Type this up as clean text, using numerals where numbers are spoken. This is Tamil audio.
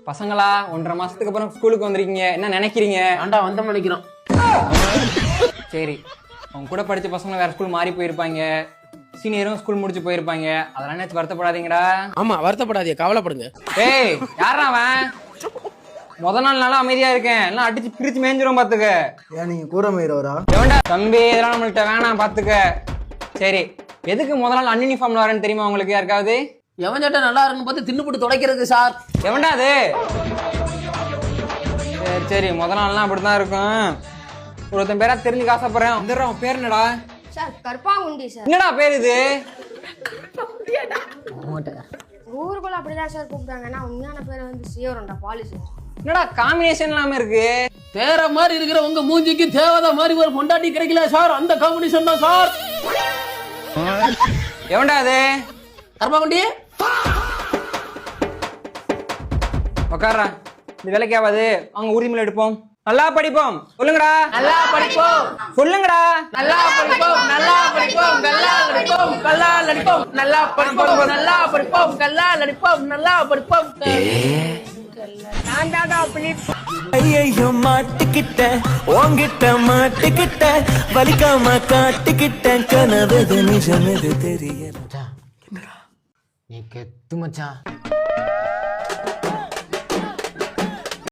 பசங்களா 1.5 மாசத்துக்கு அப்புறம் ஸ்கூலுக்கு வந்திருக்கீங்க, என்ன நினைக்கிறீங்க? ஆண்டா வந்தோம் நினைக்கிறோம். சரி, அவங்க கூட படிச்ச பசங்க வேற ஸ்கூல் மாறி போயிருப்பாங்க, சீனியரும் ஸ்கூல் முடிச்சு போயிருப்பாங்க, அதெல்லாம் நினைச்சு வருத்தப்படாதீங்கடா. ஆமா, வருத்தப்படாதீங்க, கவலைப்படுங்க. ஏய், யாரா அவன்? முத நாள் நல்லா அமைதியா இருக்கேன், எல்லாம் அடிச்சு பிரிச்சு மேஞ்சிரும் பாத்துக்க. ஏன் நீங்க கூட மயிரவரா? எவன்டா தம்பி, இதெல்லாம் நம்மள்ட்ட வேணாம் பாத்துக்க. சரி, எதுக்கு முத நாள் அன்யூனிஃபார்ம்ல வரேன்னு தெரியுமா உங்களுக்கு யாருக்காவது? எவன் சட்டை நல்லா இருக்குன்னு பார்த்து தின்னுபிட்டு துடைக்கிறது சார். எவன்டா அது? சரி சரி, முத நாள்லாம் அப்படித்தான் இருக்கும். ஒருத்தன் பேரா தெரிஞ்சுக்க ஆசைப்படுறேன். வந்துடுறேன், உன் பேர் என்னடா? சார் கற்பாங்குண்டி சார். என்னடா பேர் இது? ஊருக்குள்ள அப்படிதான் சார் கூப்பிட்டாங்க. நான் உண்மையான பேர் வந்து சிவரண்டா பாலிசி. என்னடா காம்பினேஷன் இல்லாம இருக்கு? வேற மாதிரி இருக்கிற உங்க மூஞ்சிக்கு தேவதை மாதிரி ஒரு பொண்டாட்டி கிடைக்கல சார், அந்த காம்பினேஷன் தான் சார். எவன்டா அது? கர்மாகுண்டி உக்காரா, இந்த வேலைக்கு ஆகாது. அவங்க உறுதிமொழி எடுப்போம். நல்லா படிப்போம். சொல்லுங்கடா. நல்லா படிப்போம். சொல்லுங்கடா. நல்லா படிப்போம். நல்லா படிப்போம். நல்லா நடிப்போம். நல்லா நடிப்போம். நல்லா படிப்போம். நல்லா படிப்போம். நல்லா நடிப்போம். நல்லா படிப்போம். நான் தாடா அப்படி ஐயோ மாட்டிக்கிட்ட உன்கிட்ட மாட்டிக்கிட்ட வலிக்காம காட்டிக்கிட்ட கனவு நிஜம் தெரியல. நீ கெத்து மச்சான்.